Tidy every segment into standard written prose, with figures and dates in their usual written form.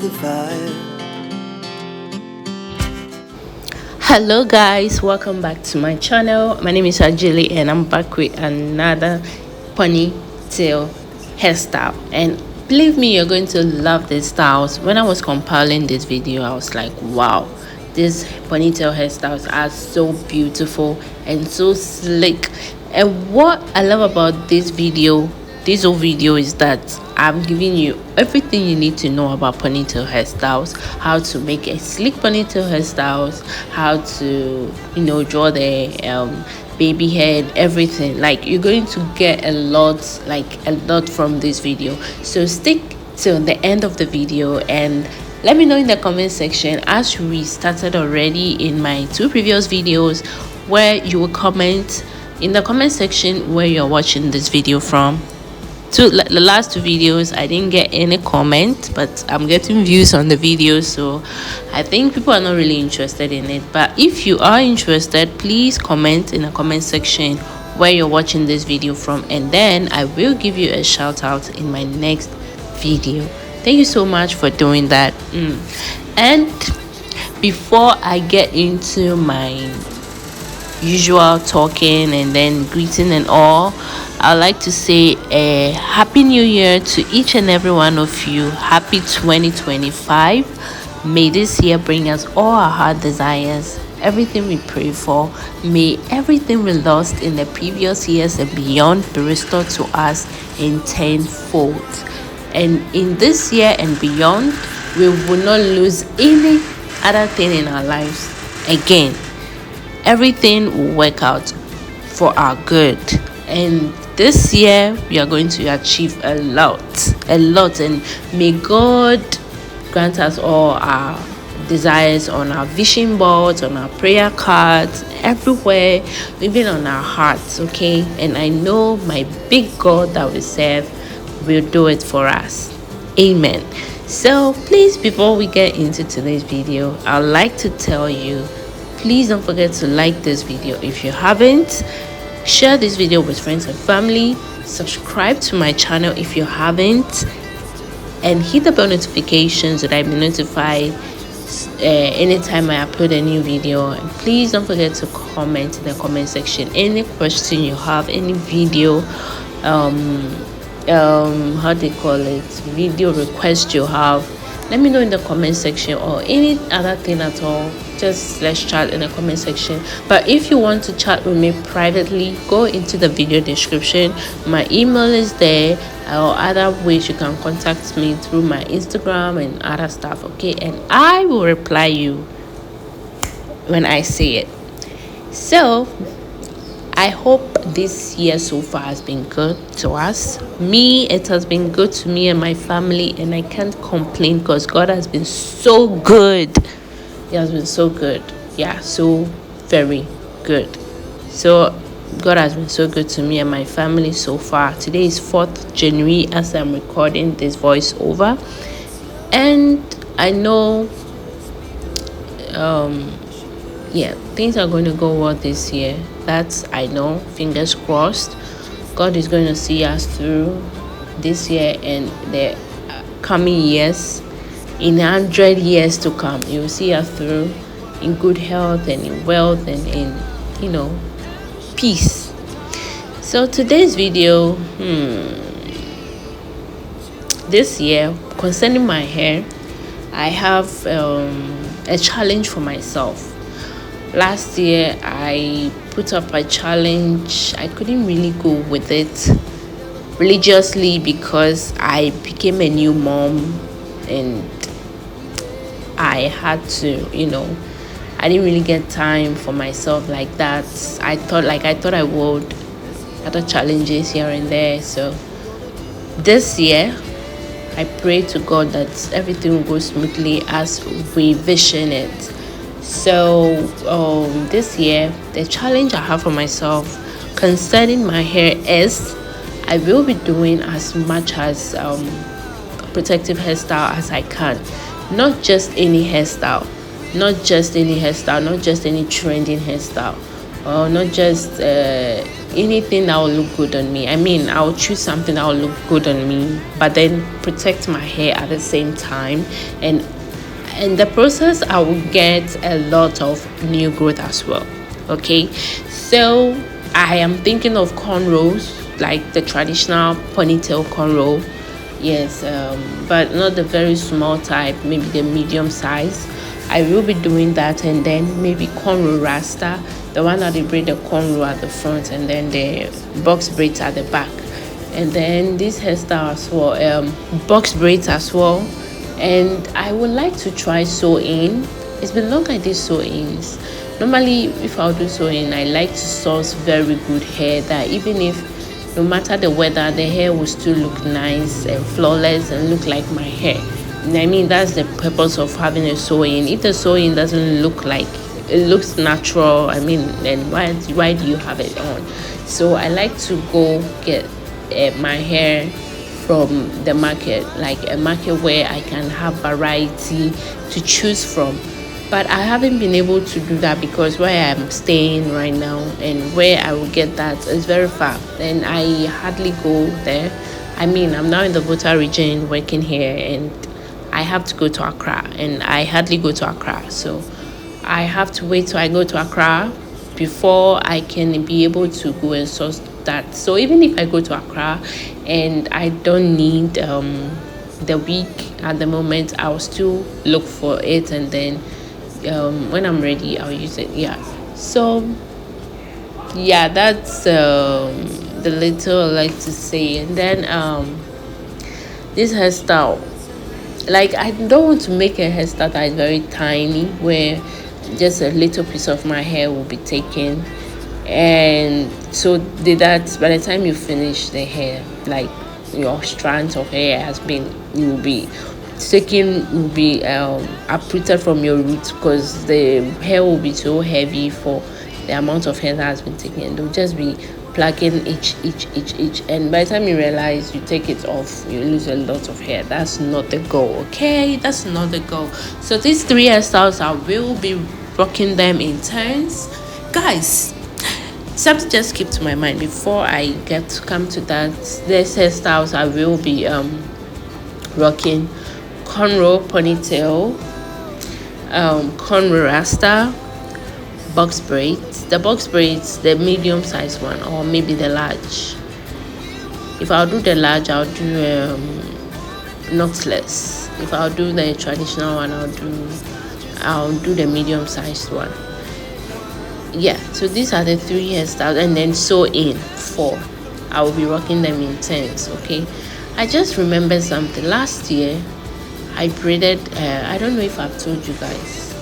the fire. Hello guys, welcome back to my channel. My name is Ajili and I'm back with another ponytail hairstyle, and believe me, you're going to love these styles. When I was compiling this video, I was like, wow, these ponytail hairstyles are so beautiful and so slick. And what I love about this whole video is that I'm giving you everything you need to know about ponytail hairstyles, how to make a slick ponytail hairstyles, how to draw the baby head, everything. Like, you're going to get a lot from this video, so stick till the end of the video and let me know in the comment section, as we started already in my two previous videos, where you will comment in the comment section where you're watching this video from. The last two videos I didn't get any comment, but I'm getting views on the videos, so I think people are not really interested in it. But if you are interested, please comment in the comment section where you're watching this video from, and then I will give you a shout out in my next video. Thank you so much for doing that. And before I get into my usual talking and then greeting and all, I'd like to say a happy new year to each and every one of you. Happy 2025. May this year bring us all our heart desires, everything we pray for. May everything we lost in the previous years and beyond be restored to us in tenfold. And in this year and beyond, we will not lose any other thing in our lives again. Everything will work out for our good, and this year we are going to achieve a lot, and may God grant us all our desires on our vision boards, on our prayer cards, everywhere, even on our hearts. Okay, and I know my big God that we serve will do it for us. Amen. So please, before we get into today's video, I'd like to tell you, please don't forget to like this video if you haven't. Share this video with friends and family. Subscribe to my channel if you haven't, and hit the bell notification so that I be notified anytime I upload a new video. And please don't forget to comment in the comment section any question you have, any video how they call it, video request you have. Let me know in the comment section, or any other thing at all. Just let's chat in the comment section. But if you want to chat with me privately, go into the video description. My email is there, or other ways you can contact me through my Instagram and other stuff. Okay, and I will reply you when I see it. So I hope this year so far has been good to us. It has been good to me and my family, and I can't complain because God has been so good. He has been so good. Yeah, so very good. So God has been so good to me and my family so far. Today is 4th January as I'm recording this voiceover, and I know things are going to go well this year. That's, I know, fingers crossed. God is going to see us through this year and the coming years. In 100 years to come, you will see us through in good health and in wealth and in peace. So today's video, this year, concerning my hair, I have a challenge for myself. Last year I put up a challenge. I couldn't really go with it religiously because I became a new mom, and I had to, I didn't really get time for myself like that. I thought I would, other challenges here and there. So this year I pray to God that everything will go smoothly as we vision it. So this year, the challenge I have for myself concerning my hair is I will be doing as much as protective hairstyle as I can. Not just any hairstyle, not just any trending hairstyle, or not just anything that will look good on me. I mean, I'll choose something that will look good on me, but then protect my hair at the same time. And in the process, I will get a lot of new growth as well. Okay, so I am thinking of cornrows, like the traditional ponytail cornrow. Yes, but not the very small type, maybe the medium size. I will be doing that, and then maybe cornrow rasta, the one that they braid the cornrow at the front and then the box braids at the back. And then this hairstyle as well, box braids as well. And I would like to try sew in. It's been long I did sew ins. Normally, if I'll do sew in, I like to source very good hair that even if no matter the weather, the hair will still look nice and flawless and look like my hair. And I mean, that's the purpose of having a sew-in. If the sew-in doesn't look like it looks natural, I mean, then why do you have it on? So I like to go get my hair from the market, like a market where I can have variety to choose from. But I haven't been able to do that because where I'm staying right now and where I will get that is very far, and I hardly go there. I mean, I'm now in the Volta region working here, and I have to go to Accra, and I hardly go to Accra. So I have to wait till I go to Accra before I can be able to go and source that. So even if I go to Accra and I don't need the wig at the moment, I'll still look for it, and then when I'm ready, I'll use it. Yeah. So yeah, that's the little I like to say. And then this hairstyle, like, I don't want to make a hairstyle that is very tiny where just a little piece of my hair will be taken. And so that by the time you finish the hair, like your strands of hair has been, you will be taken, will be uprooted from your roots, because the hair will be so heavy for the amount of hair that has been taken, and they'll just be plucking each, and by the time you realize you take it off, you lose a lot of hair. That's not the goal. Okay, that's not the goal. So these three hairstyles, I will be rocking them in turns, guys. Something just came to my mind before I get to come to that. These hairstyles I will be rocking: cornrow ponytail, cornrow rasta, box braids. The box braids, the medium size one, or maybe the large. If I'll do the large, I'll do knotless. If I'll do the traditional one, I'll do the medium sized one. Yeah, so these are the three hairstyles, and then sew in 4. I will be rocking them in 10s. Okay, I just remembered something. Last year I braided, I don't know if I've told you guys.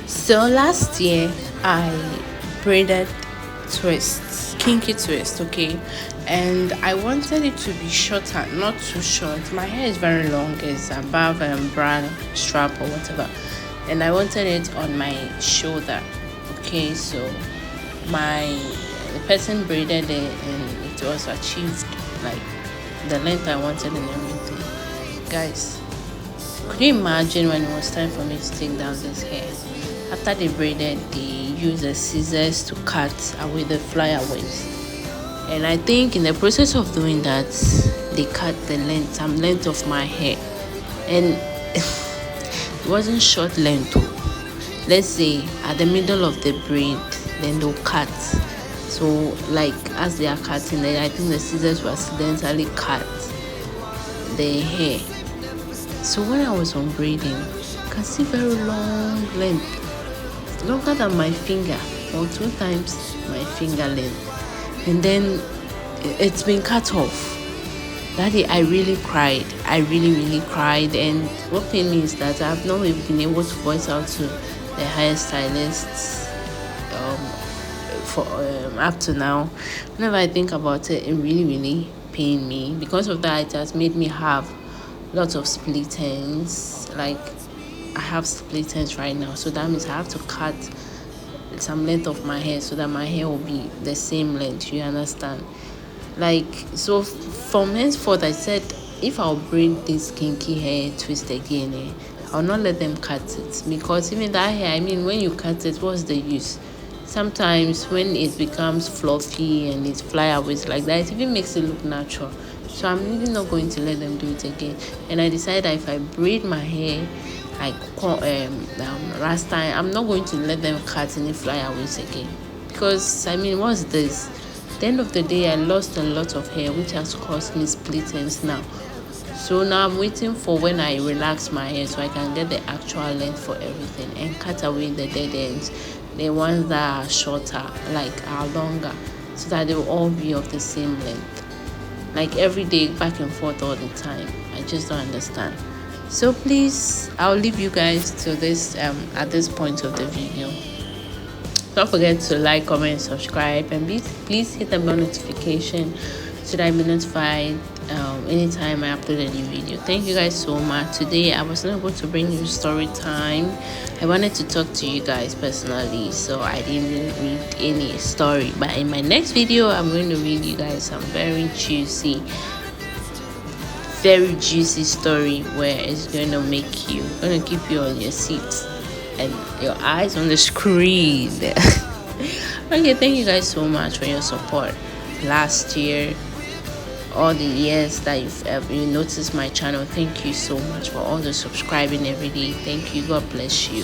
So last year I braided twists, kinky twist. Okay, and I wanted it to be shorter, not too short. My hair is very long, it's above bra strap or whatever, and I wanted it on my shoulder. Okay, so the person braided it, and it was achieved, like the length I wanted and everything. Guys, could you imagine when it was time for me to take down this hair? After they braided, they used the scissors to cut away the flyaways, and I think in the process of doing that, they cut some length of my hair, and it wasn't short length. Let's say at the middle of the braid, then they'll cut. So like as they are cutting, then I think the scissors were accidentally cut the hair. So when I was on braiding, I can see very long length, longer than my finger, or 2 times my finger length, and then it's been cut off. That day I really cried. I really cried, and what pained me is that I've not even been able to voice out to the hairstylists for up to now. Whenever I think about it, it really pained me. Because of that, it has made me have lots of split ends. Like, I have split ends right now, so that means I have to cut some length of my hair so that my hair will be the same length. You understand? Like, so from henceforth, I said if I'll braid this kinky hair twist again, I'll not let them cut it, because even that hair, I mean, when you cut it, what's the use? sometimes when it becomes fluffy and it's flyaways like that, it even makes it look natural. So I'm really not going to let them do it again. And I decided that if I braid my hair like last time, I'm not going to let them cut any flyaways again, because I mean, what's this? At the end of the day, I lost a lot of hair, which has caused me split ends now. So now I'm waiting for when I relax my hair so I can get the actual length for everything and cut away the dead ends, the ones that are shorter, like are longer, so that they will all be of the same length. Like every day, back and forth all the time. I just don't understand. So please, I'll leave you guys to this at this point of the video. Don't forget to like, comment, subscribe, and please hit the bell notification so that I be notified anytime I upload a new video. Thank you guys so much. Today I was not able to bring you story time. I wanted to talk to you guys personally, so I didn't really read any story. But in my next video, I'm going to read you guys some very juicy story where it's going to keep you on your seats and your eyes on the screen. Okay, thank you guys so much for your support last year, all the years that you noticed my channel. Thank you so much for all the subscribing every day. Thank you. God bless you.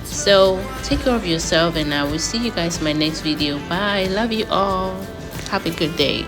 So take care of yourself, and I will see you guys in my next video. Bye. Love you all. Have a good day.